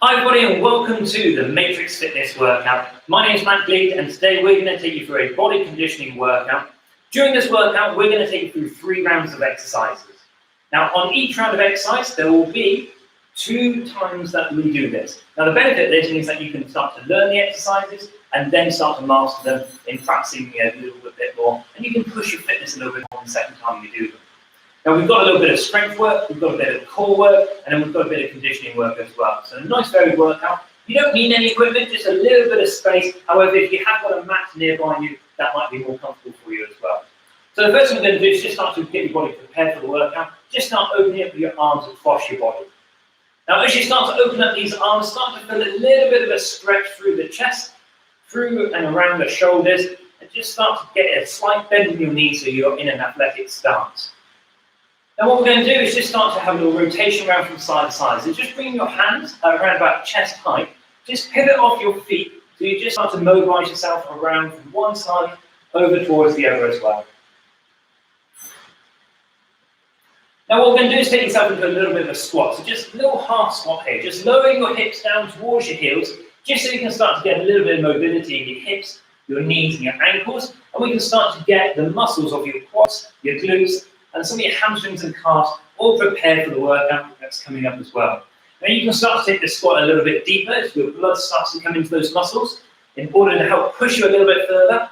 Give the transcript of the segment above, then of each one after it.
Hi everybody and welcome to the Matrix Fitness Workout. My name is Gleed and today we're going to take you through a body conditioning workout. During this workout we're going to take you through 3 rounds of exercises. Now on each round of exercise there will be 2 times that we do this. Now the benefit of this means that you can start to learn the exercises and then start to master them in practicing a little bit more, and you can push your fitness a little bit more the second time you do them. Now we've got a little bit of strength work, we've got a bit of core work, and then we've got a bit of conditioning work as well. So a nice varied workout. You don't need any equipment, just a little bit of space. However, if you have got a mat nearby you, that might be more comfortable for you as well. So the first thing we're going to do is just start to get your body prepared for the workout. Just start opening up your arms across your body. Now as you start to open up these arms, start to feel a little bit of a stretch through the chest, through and around the shoulders, and just start to get a slight bend in your knees so you're in an athletic stance. Now what we're going to do is just start to have a little rotation around from side to side. So just bring your hands around about chest height, just pivot off your feet, so you just start to mobilise yourself around from one side over towards the other as well. Now what we're going to do is take yourself into a little bit of a squat, so just a little half squat here, just lowering your hips down towards your heels, just so you can start to get a little bit of mobility in your hips, your knees and your ankles, and we can start to get the muscles of your quads, your glutes, and some of your hamstrings and calves all prepared for the workout that's coming up as well. Now you can start to take the squat a little bit deeper as your blood starts to come into those muscles in order to help push you a little bit further.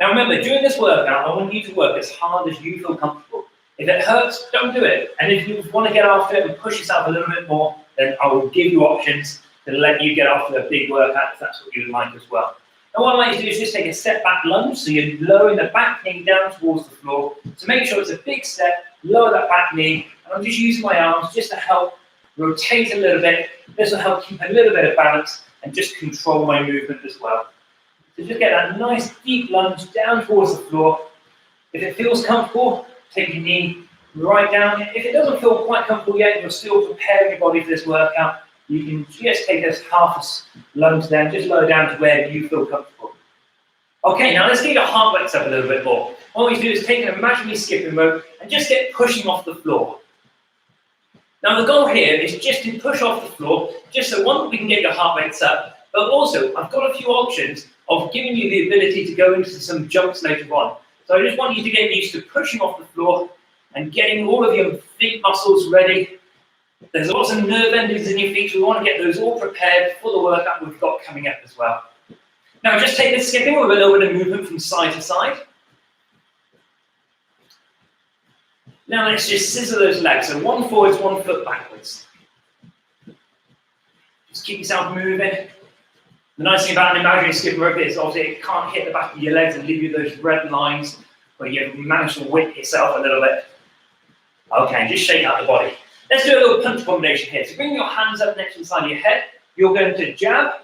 Now remember, during this workout, I want you to work as hard as you feel comfortable. If it hurts, don't do it. And if you want to get after it and push yourself a little bit more, then I will give you options to let you get after a big workout if that's what you would like as well. And what I like you to do is just take a step back lunge, so you're lowering the back knee down towards the floor. So make sure it's a big step, lower that back knee, and I'm just using my arms just to help rotate a little bit. This will help keep a little bit of balance and just control my movement as well. So just get that nice deep lunge down towards the floor. If it feels comfortable, take your knee right down. If it doesn't feel quite comfortable yet, you're still preparing your body for this workout, you can just take this half a lunge down, just lower down to where you feel comfortable. Okay, now let's get your heart rates up a little bit more. What we do is take an imaginary skipping rope and just get pushing off the floor. Now the goal here is just to push off the floor, just so one, we can get your heart rates up, but also I've got a few options of giving you the ability to go into some jumps later on. So I just want you to get used to pushing off the floor and getting all of your feet muscles ready. There's lots of nerve endings in your feet, so we want to get those all prepared for the workout we've got coming up as well. Now just take this skipping with a little bit of movement from side to side. Now let's just scissor those legs, so 1 forwards, 1 foot backwards. Just keep yourself moving. The nice thing about an imaginary skipping rope is obviously it can't hit the back of your legs and leave you those red lines where you manage to whip yourself a little bit. Okay, just shake out the body. Let's do a little punch combination here. So bring your hands up next to the side of your head. You're going to jab,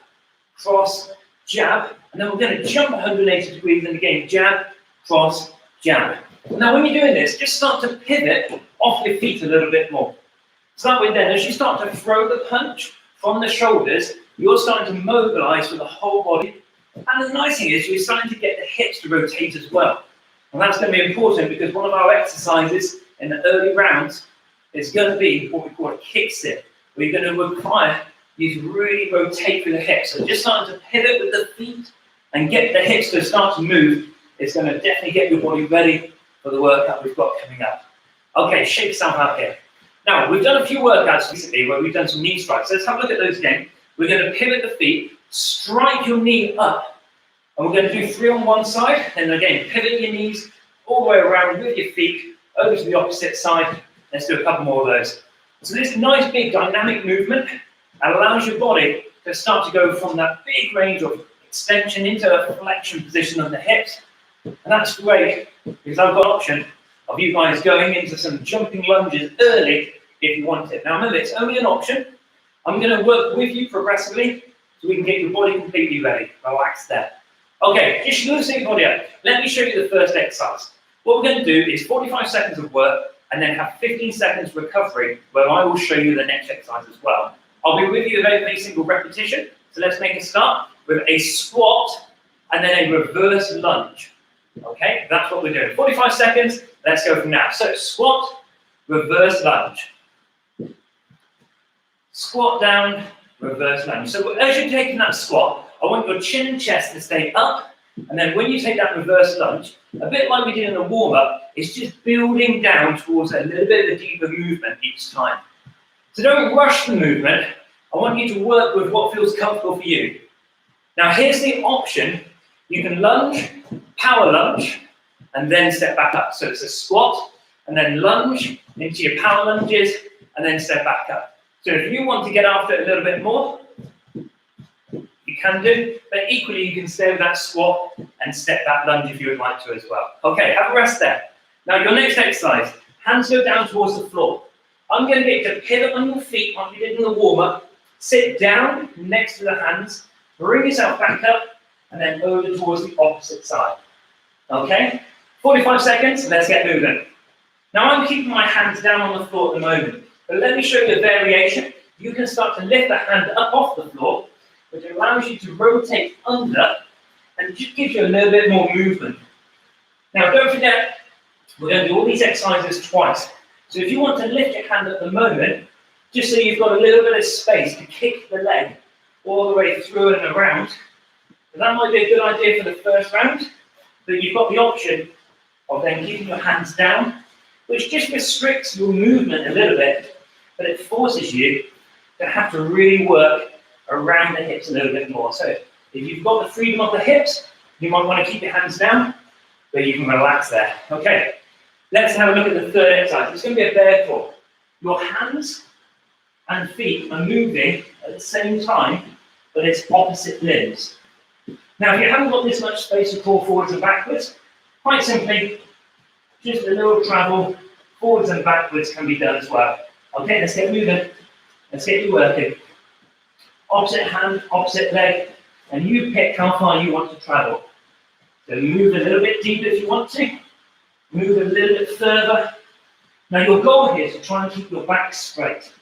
cross, jab, and then we're going to jump 180 degrees and again jab, cross, jab. Now when you're doing this, just start to pivot off your feet a little bit more. So that way then, as you start to throw the punch from the shoulders, you're starting to mobilize for the whole body. And the nice thing is you're starting to get the hips to rotate as well. And that's going to be important because one of our exercises in the early rounds is going to be what we call a kick sit, where you're going to require you to really rotate through the hips. So just starting to pivot with the feet and get the hips to start to move is going to definitely get your body ready for the workout we've got coming up. Okay, shake yourself out here. Now, we've done a few workouts recently where we've done some knee strikes. So let's have a look at those again. We're going to pivot the feet, strike your knee up, and we're going to do 3 on one side, and again, pivot your knees all the way around with your feet over to the opposite side. Let's do a couple more of those. So this nice big dynamic movement allows your body to start to go from that big range of extension into a flexion position of the hips. And that's great because I've got an option of you guys going into some jumping lunges early if you want it. Now remember, it's only an option. I'm going to work with you progressively so we can get your body completely ready. Relax there. Okay, just loosen your body up. Let me show you the first exercise. What we're going to do is 45 seconds of work and then have 15 seconds recovery where I will show you the next exercise as well. I'll be with you with every single repetition. So let's make a start with a squat and then a reverse lunge. Okay, that's what we're doing. 45 seconds, let's go from now. So squat, reverse lunge. Squat down, reverse lunge. So as you're taking that squat, I want your chin and chest to stay up, and then when you take that reverse lunge, a bit like we did in the warm-up, it's just building down towards a little bit of a deeper movement each time. So don't rush the movement. I want you to work with what feels comfortable for you. Now here's the option. You can lunge, power lunge, and then step back up. So it's a squat, and then lunge into your power lunges, and then step back up. So if you want to get after it a little bit more, you can do, but equally you can stay with that squat and step that lunge if you would like to as well. Okay, have a rest there. Now your next exercise, hands go down towards the floor. I'm going to get you to pivot on your feet like we did in the warm-up, sit down next to the hands, bring yourself back up, and then over towards the opposite side. Okay, 45 seconds, let's get moving. Now I'm keeping my hands down on the floor at the moment, but let me show you a variation. You can start to lift the hand up off the floor, which allows you to rotate under and just gives you a little bit more movement. Now don't forget, we're going to do all these exercises twice. So if you want to lift your hand at the moment, just so you've got a little bit of space to kick the leg all the way through and around, that might be a good idea for the first round, but you've got the option of then keeping your hands down, which just restricts your movement a little bit, but it forces you to have to really work around the hips a little bit more. So if you've got the freedom of the hips, you might want to keep your hands down, but you can relax there. Okay, let's have a look at the third exercise. It's going to be a bear crawl. Your hands and feet are moving at the same time, but it's opposite limbs. Now, if you haven't got this much space to crawl forwards and backwards, quite simply, just a little travel forwards and backwards can be done as well. Okay, let's get moving. Let's get you working. Opposite hand, opposite leg, and you pick how far you want to travel. So move a little bit deeper if you want to. Move a little bit further. Now your goal here is to try and keep your back straight.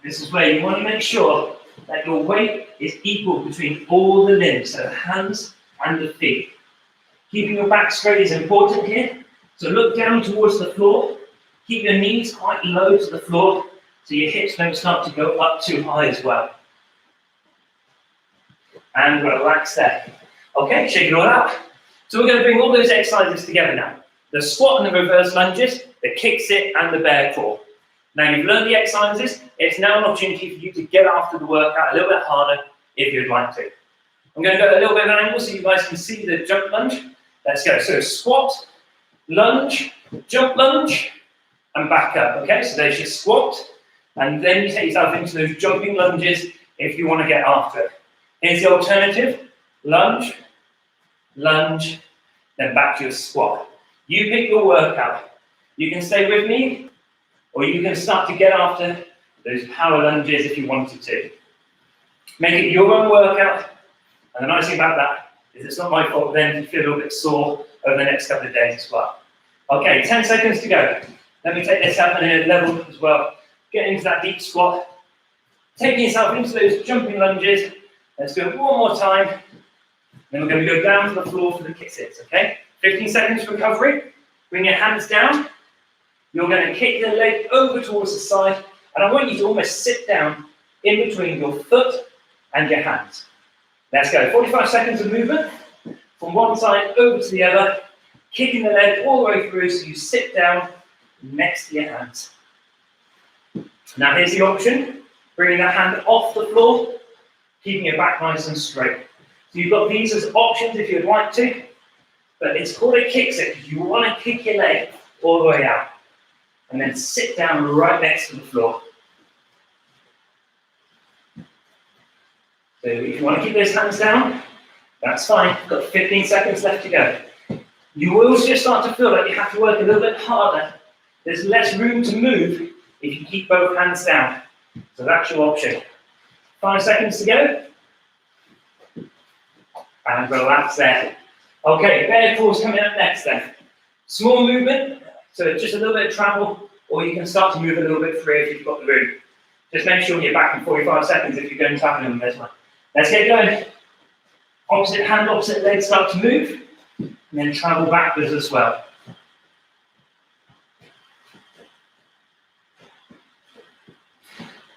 This is where you want to make sure that your weight is equal between all the limbs, so the hands and the feet. Keeping your back straight is important here. So look down towards the floor. Keep your knees quite low to the floor so your hips don't start to go up too high as well. And relax there. Okay, shake it all out. So we're going to bring all those exercises together now. The squat and the reverse lunges, the kick sit and the bear crawl. Now you've learned the exercises, it's now an opportunity for you to get after the workout a little bit harder if you'd like to. I'm going to go a little bit of an angle so you guys can see the jump lunge. Let's go. So squat, lunge, jump lunge, and back up. Okay, so there's your squat, and then you take yourself into those jumping lunges if you want to get after it. Here's the alternative, lunge, lunge, then back to your squat. You pick your workout. You can stay with me, or you can start to get after those power lunges if you wanted to. Make it your own workout, and the nice thing about that is it's not my fault then if you feel a little bit sore over the next couple of days as well. Okay, 10 seconds to go. Let me take this up and a level as well. Get into that deep squat. Taking yourself into those jumping lunges. Let's do it one more time. Then we're going to go down to the floor for the kick sits, okay? 15 seconds recovery. Bring your hands down. You're going to kick the leg over towards the side, and I want you to almost sit down in between your foot and your hands. Let's go. 45 seconds of movement from one side over to the other, kicking the leg all the way through so you sit down next to your hands. Now here's the option. Bringing that hand off the floor, keeping your back nice and straight. So you've got these as options if you'd like to, but it's called a kick sit because you want to kick your leg all the way out and then sit down right next to the floor. So if you want to keep those hands down, that's fine. You've got 15 seconds left to go. You will just start to feel like you have to work a little bit harder. There's less room to move if you keep both hands down. So that's your option. 5 seconds to go. And relax there. Okay, bear crawl's coming up next then. Small movement, so just a little bit of travel, or you can start to move a little bit free if you've got the room. Just make sure you're back in 45 seconds if you're going to happen in this one. Let's get going. Opposite hand, opposite leg start to move, and then travel backwards as well.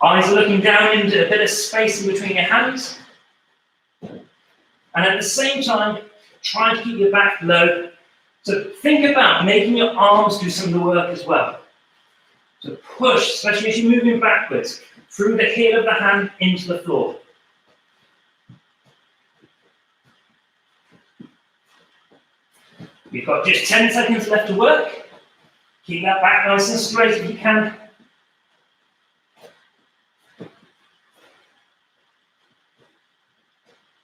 Eyes are looking down into a bit of space in between your hands. And at the same time, try to keep your back low. So think about making your arms do some of the work as well. So push, especially as you're moving backwards, through the heel of the hand into the floor. We've got just 10 seconds left to work. Keep that back nice and straight if you can.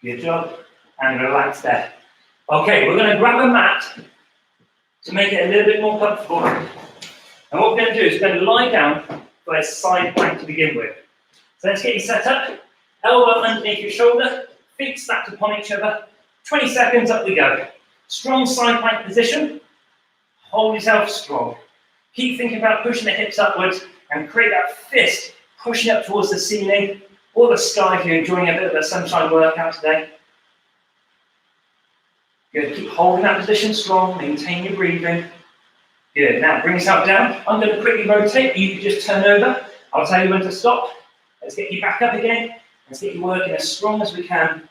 Good job. And relax there. Okay, we're going to grab a mat to make it a little bit more comfortable. And what we're going to do is we're going to lie down for a side plank to begin with. So let's get you set up. Elbow underneath your shoulder, feet stacked upon each other. 20 seconds, up we go. Strong side plank position. Hold yourself strong. Keep thinking about pushing the hips upwards and create that fist pushing up towards the ceiling or the sky if you're enjoying a bit of a sunshine workout today. Good. Keep holding that position strong. Maintain your breathing. Good. Now bring yourself down. I'm going to quickly rotate. You can just turn over. I'll tell you when to stop. Let's get you back up again. Let's get you working as strong as we can.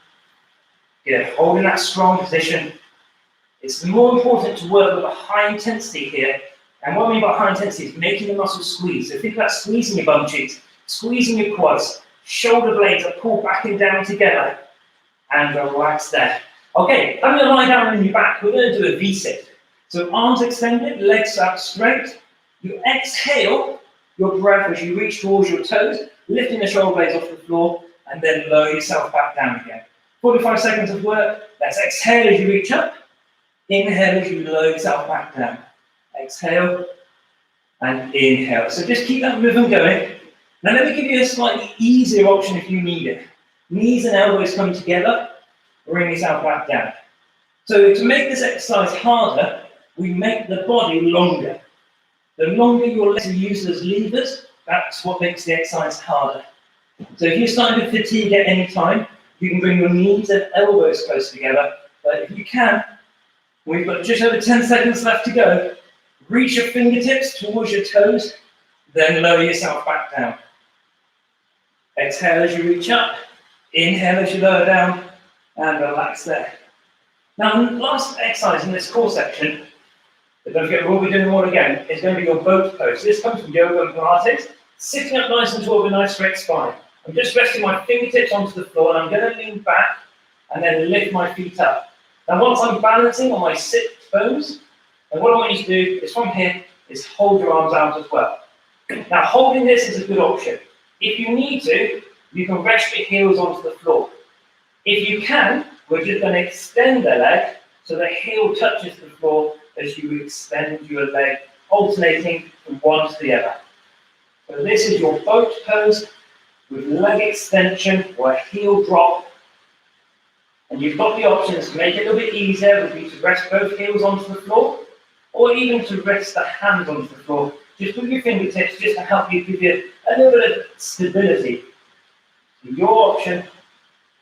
Good. Holding that strong position. It's more important to work with a high intensity here. And what I mean by high intensity is making the muscles squeeze. So think about squeezing your bum cheeks, squeezing your quads, shoulder blades are pulled back and down together, and relax there. Okay, I'm going to lie down on your back. We're going to do a V-sit. So arms extended, legs out straight. You exhale your breath as you reach towards your toes, lifting the shoulder blades off the floor, and then lower yourself back down again. 45 seconds of work. Let's exhale as you reach up. Inhale as you lower yourself back down. Exhale and inhale. So just keep that rhythm going. Now let me give you a slightly easier option if you need it. Knees and elbows come together. Bring yourself back down. So to make this exercise harder, we make the body longer. The longer your legs are used as levers, that's what makes the exercise harder. So if you're starting to fatigue at any time, you can bring your knees and elbows close together. But if you can, we've got just over 10 seconds left to go. Reach your fingertips towards your toes, then lower yourself back down. Exhale as you reach up, inhale as you lower down, and relax there. Now, the last exercise in this core section, don't forget we'll be doing more again, is going to be your boat pose. So this comes from yoga and Pilates. Sitting up nice and tall with a nice straight spine. I'm just resting my fingertips onto the floor, and I'm going to lean back and then lift my feet up. Now, once I'm balancing on my sit bones, and what I want you to do is from here, is hold your arms out as well. Now, holding this is a good option. If you need to, you can rest your heels onto the floor. If you can, we're just going to extend the leg so the heel touches the floor as you extend your leg, alternating from one to the other. So this is your boat pose with leg extension or a heel drop. And you've got the options to make it a little bit easier would be to rest both heels onto the floor, or even to rest the hands onto the floor, just with your fingertips, just to help you give you a little bit of stability. So your option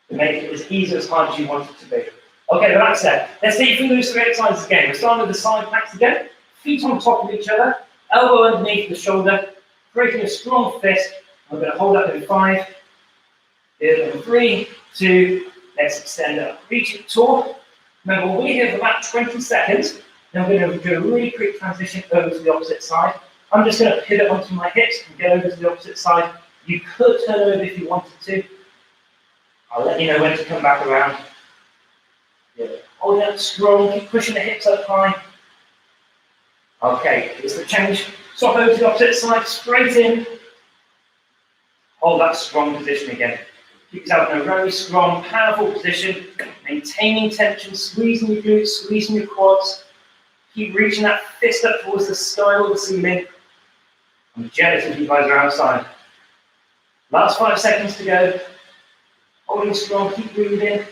to make it as easy as hard as you want it to be. Okay, that's it. Let's take you through those three exercises again. We're starting with the side planks again. Feet on top of each other, elbow underneath the shoulder, creating a strong fist. We're going to hold up in 5, in 3, 2, let's extend up. Reach it tall. Remember, we'll be here for about 20 seconds. Then we're going to do a really quick transition over to the opposite side. I'm just going to pivot onto my hips and get over to the opposite side. You could turn over if you wanted to. I'll let you know when to come back around. Hold it up strong, keep pushing the hips up high. Okay, here's the change. Swap over to the opposite side, straight in. Hold that strong position again. Keep yourself in a very strong, powerful position, maintaining tension, squeezing your glutes, squeezing your quads. Keep reaching that fist up towards the sky or the ceiling. I'm jealous if you guys are outside. Last 5 seconds to go. Holding strong, keep breathing,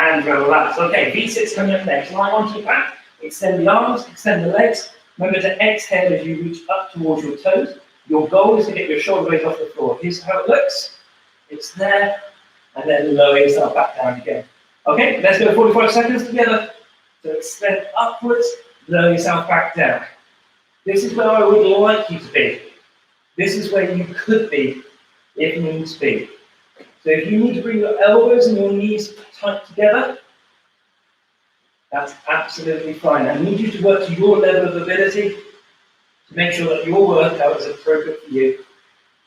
and relax. Okay, V-sit's coming up next. Lie onto your back, extend the arms, extend the legs. Remember to exhale as you reach up towards your toes. Your goal is to get your shoulder blades off the floor. Here's how it looks. It's there, and then lower yourself back down again. Okay, let's go 45 seconds together. So extend upwards, lower yourself back down. This is where I would like you to be. This is where you could be if needs be. So if you need to bring your elbows and your knees tight together, that's absolutely fine. I need you to work to your level of ability to make sure that your workout is appropriate for you.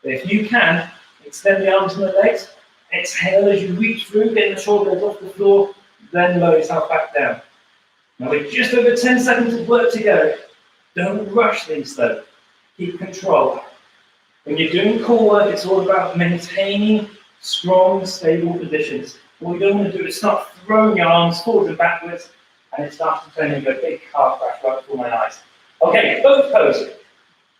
But if you can, extend the arms and the legs, exhale as you reach through, get the shoulders off the floor, then lower yourself back down. Now we're just over 10 seconds of work to go. Don't rush things though. Keep control. When you're doing core work, it's all about maintaining strong, stable positions. What we don't want to do is start throwing your arms forward and backwards, and it starts to turn into a big car crash right before my eyes. Okay, both poses.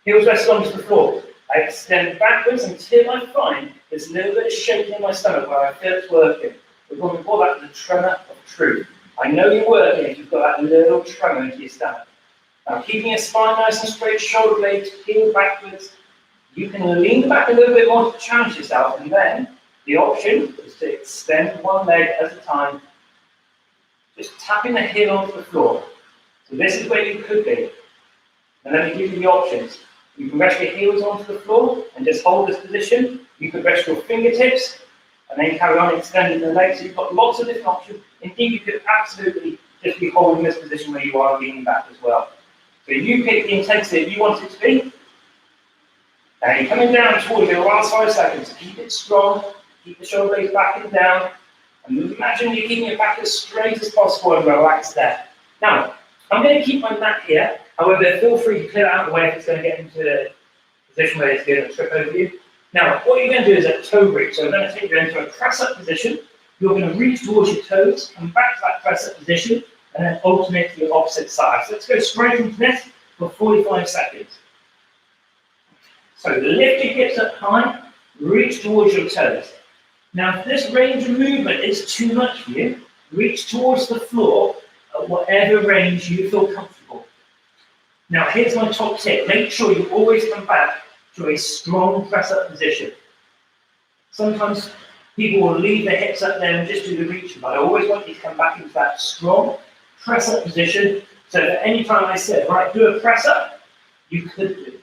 Heels rested onto the floor. I extend backwards until I find there's a little bit of shaking in my stomach where I feel it's working. We're going to call that the tremor of truth. I know you're working if you've got that little tremor into your stomach. Now, keeping your spine nice and straight, shoulder blades peeled backwards, you can lean back a little bit more to challenge yourself, and then the option is to extend one leg at a time, just tapping the heel onto the floor. So this is where you could be. And let me give you the options. You can rest your heels onto the floor and just hold this position. You could rest your fingertips and then carry on extending the legs. So you've got lots of different options. Indeed, you could absolutely just be holding this position where you are leaning back as well. So you pick the intensity that you want it to be. Now you're coming down towards your last 5 seconds. Keep it strong. Keep the shoulder blades back and down. And imagine you're keeping your back as straight as possible and relax there. Now, I'm going to keep my mat here. However, feel free to clear it out of the way if it's going to get into the position where it's going to trip over you. Now, what you're going to do is a toe reach. So I'm going to take you into a press-up position. You're going to reach towards your toes, come back to that press-up position, and then alternate to the opposite side. So let's go straight into this for 45 seconds. So lift your hips up high, reach towards your toes. Now, if this range of movement is too much for you, reach towards the floor at whatever range you feel comfortable. Now, here's my top tip. Make sure you always come back to a strong press-up position. Sometimes people will leave their hips up there and just do the reaching, but I always want you to come back into that strong press-up position, so that any time I said, right, do a press-up, you could do.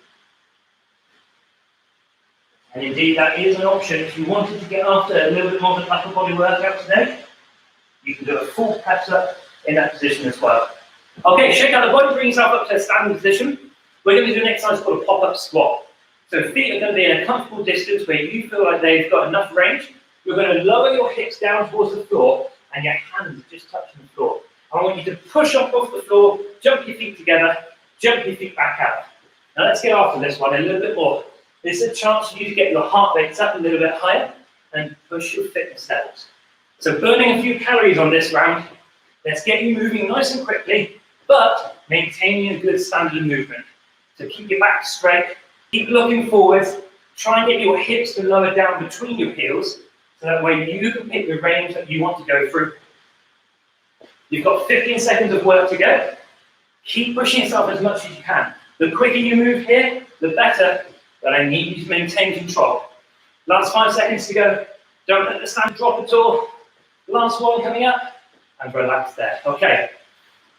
And indeed, that is an option. If you wanted to get after a little bit more of an upper body workout today, you can do a full press-up in that position as well. Okay, shake out the body, bring yourself up to a standing position. We're going to do an exercise called a pop-up squat. So feet are going to be in a comfortable distance where you feel like they've got enough range. You're going to lower your hips down towards the floor and your hands are just touching the floor. I want you to push up off the floor, jump your feet together, jump your feet back out. Now let's get after this one a little bit more. This is a chance for you to get your heart rates up a little bit higher and push your fitness levels. So burning a few calories on this round. Let's get you moving nice and quickly, but maintaining a good standard of movement. So keep your back straight, keep looking forwards, try and get your hips to lower down between your heels, so that way you can pick the range that you want to go through. You've got 15 seconds of work to go. Keep pushing yourself as much as you can. The quicker you move here, the better, but I need you to maintain control. Last 5 seconds to go. Don't let the stand drop at all. Last one coming up, and relax there. Okay.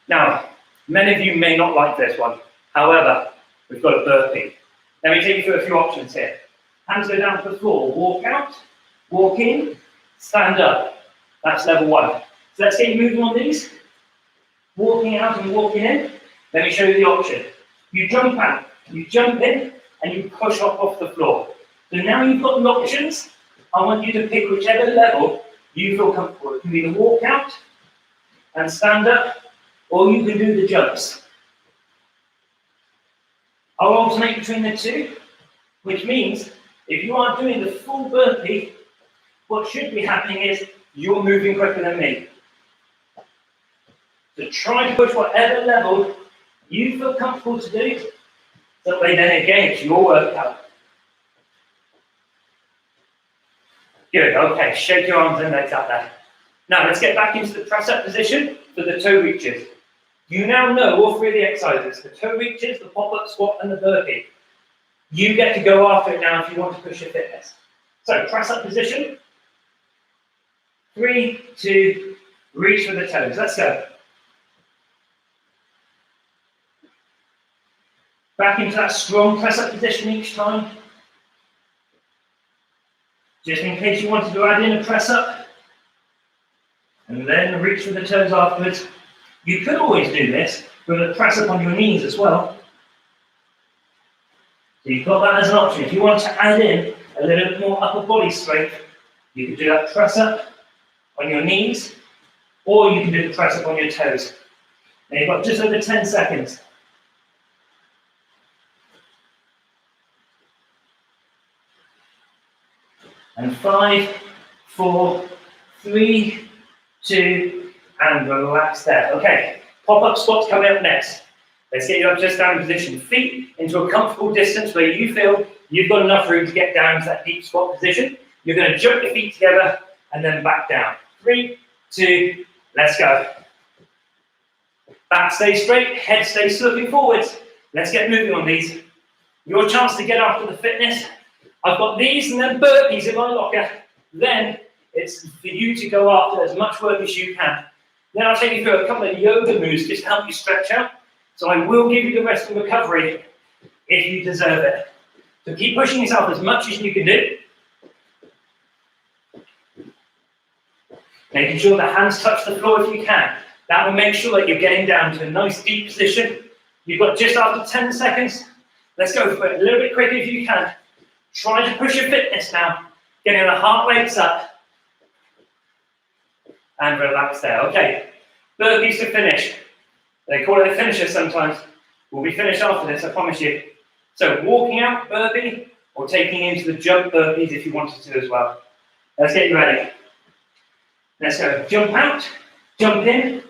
Now, many of you may not like this one. However, we've got a burpee. Let me take you through a few options here. Hands go down to the floor. Walk out, walk in, stand up. That's level one. So let's get you moving on these. Walking out and walking in. Let me show you the option. You jump out, you jump in, and you push up off the floor. So now you've got the options. I want you to pick whichever level you feel comfortable. You can either walk out and stand up, or you can do the jumps. I'll alternate between the two, which means if you are doing the full burpee, what should be happening is you're moving quicker than me. So try to push whatever level you feel comfortable to do, so that way then again it's your workout. Good, okay, shake your arms and legs out there. Now let's get back into the press-up position for the toe reaches. You now know all three of the exercises, the toe reaches, the pop-up squat, and the burpee. You get to go after it now if you want to push your fitness. So press-up position. 3, 2, reach for the toes. Let's go. Back into that strong press-up position each time. Just in case you wanted to add in a press up, and then reach for the toes afterwards. You could always do this with a press up on your knees as well. So you've got that as an option. If you want to add in a little bit more upper body strength, you can do that press up on your knees, or you can do the press up on your toes. Now you've got just over 10 seconds. And 5, 4, 3, 2, and relax there. Okay, pop-up squats coming up next. Let's get you up just down in position. Feet into a comfortable distance where you feel you've got enough room to get down to that deep squat position. You're going to jump your feet together and then back down. 3, 2, let's go. Back stays straight, head stays sloping forwards. Let's get moving on these. Your chance to get after the fitness. I've got these and then burpees in my locker. Then it's for you to go after as much work as you can. Then I'll take you through a couple of yoga moves just to help you stretch out. So I will give you the rest of the recovery if you deserve it. So keep pushing yourself as much as you can do. Making sure the hands touch the floor if you can. That will make sure that you're getting down to a nice deep position. You've got just after 10 seconds. Let's go for it a little bit quicker if you can. Try to push your fitness now. Getting the heart rates up. And relax there. Okay, burpees to finish. They call it a finisher sometimes. We'll be finished after this, I promise you. So walking out, burpee, or taking into the jump burpees if you wanted to as well. Let's get you ready. Let's go. Jump out, jump in,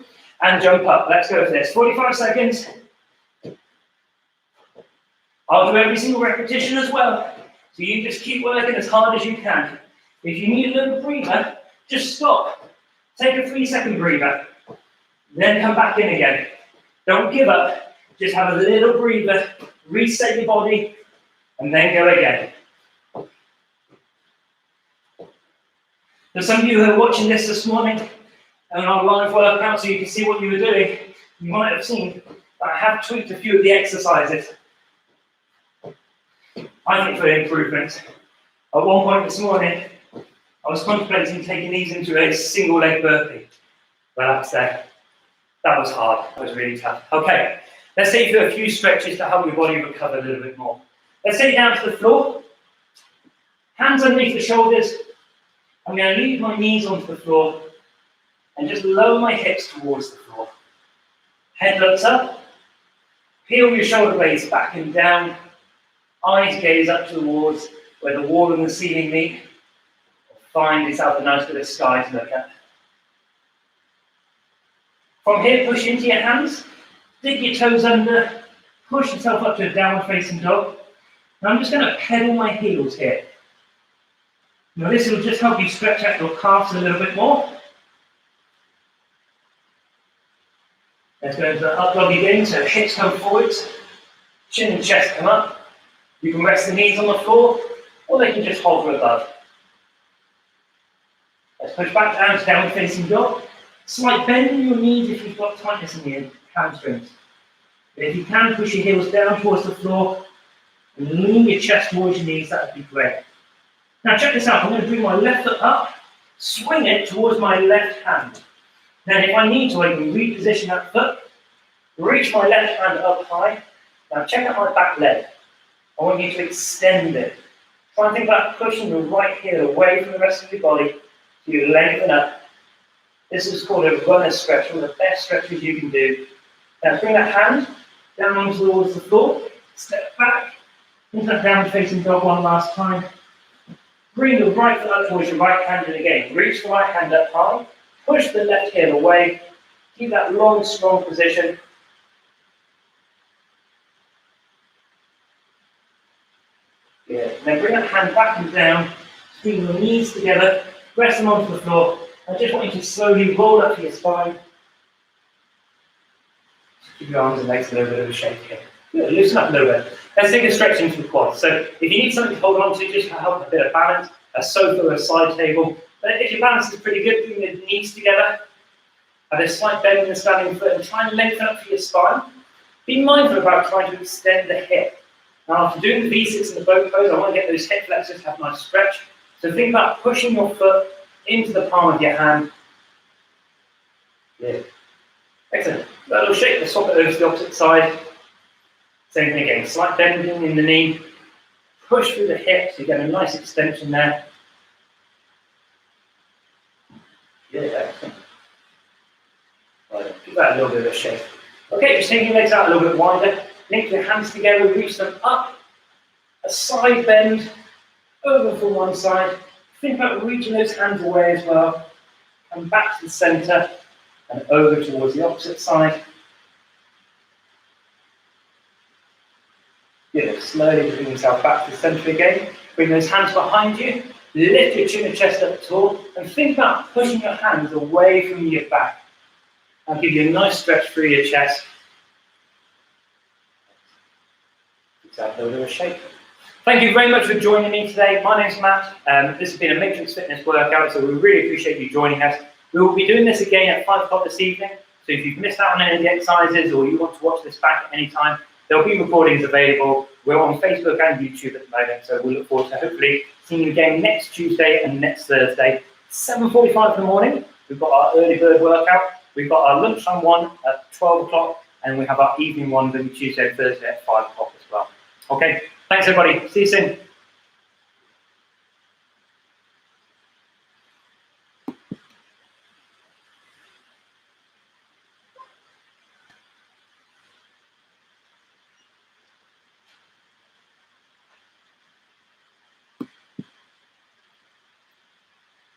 and jump up. Let's go for this. 45 seconds. I'll do every single repetition as well. So you just keep working as hard as you can. If you need a little breather, just stop. Take a 3-second breather. Then come back in again. Don't give up. Just have a little breather. Reset your body. And then go again. For some of you who are watching this morning and our live workout so you can see what you were doing, you might have seen that I have tweaked a few of the exercises. I think for improvements. At one point this morning, I was contemplating taking these into a single leg burpee. Relax there. That was hard. That was really tough. Okay, let's take you through a few stretches to help your body recover a little bit more. Let's take it down to the floor. Hands underneath the shoulders. I'm going to leave my knees onto the floor and just lower my hips towards the floor. Head looks up. Peel your shoulder blades back and down. Eyes gaze up towards where the wall and the ceiling meet. Find yourself a nice bit of sky to look at. From here, push into your hands. Dig your toes under. Push yourself up to a downward facing dog. And I'm just going to pedal my heels here. Now this will just help you stretch out your calves a little bit more. Let's go into the up dog again, so hips come forwards, chin and chest come up. You can rest the knees on the floor, or they can just hover above. Let's push back down to downward facing dog. Slight bend in your knees if you've got tightness in your hamstrings. But if you can, push your heels down towards the floor and lean your chest towards your knees, that would be great. Now check this out, I'm going to bring my left foot up, swing it towards my left hand. Then if I need to, I can reposition that foot, reach my left hand up high. Now check out my back leg. I want you to extend it. Try and think about pushing your right heel away from the rest of your body so you lengthen up. This is called a runner stretch, one of the best stretches you can do. Now bring that hand down on towards the floor, step back, into that downward facing dog one last time. Bring the right foot up towards your right hand and again, reach the right hand up high, push the left heel away, keep that long, strong position. Good. Then bring that hand back and down, bring your knees together, press them onto the floor. I just want you to slowly roll up your spine. Keep your arms and legs a little bit of a shake here. Good, loosen up a little bit. Let's take a stretch into the quads. So if you need something to hold on to, just to help a bit of balance, a sofa or a side table. But if your balance is pretty good, bring your knees together. Have a slight bend in the standing foot and try and lengthen up for your spine. Be mindful about trying to extend the hip. Now after doing the V6 and the boat pose, I want to get those hip flexors to have a nice stretch. So think about pushing your foot into the palm of your hand. Yeah. Excellent. A little shake, let's swap it over to the opposite side. Same thing again, slight bending in the knee. Push through the hips, you get a nice extension there. Yeah, excellent. Right, give that a little bit of a shake. Okay, just take your legs out a little bit wider. Link your hands together, reach them up. A side bend, over from one side. Think about reaching those hands away as well. Come back to the center and over towards the opposite side. Good, slowly bring yourself back to the center again. Bring those hands behind you. Lift your chin and chest up tall. And think about pushing your hands away from your back. I'll give you a nice stretch through your chest. Exactly, a little shake. Thank you very much for joining me today. My name's Matt. This has been a Matrix Fitness workout, so we really appreciate you joining us. We will be doing this again at 5 o'clock this evening. So if you've missed out on any of the exercises or you want to watch this back at any time, there'll be recordings available. We're on Facebook and YouTube at the moment, so we look forward to hopefully seeing you again next Tuesday and next Thursday. 7:45 in the morning, we've got our early bird workout. We've got our lunchtime one at 12 o'clock, and we have our evening one every Tuesday and Thursday at 5 o'clock as well. Okay, thanks everybody. See you soon.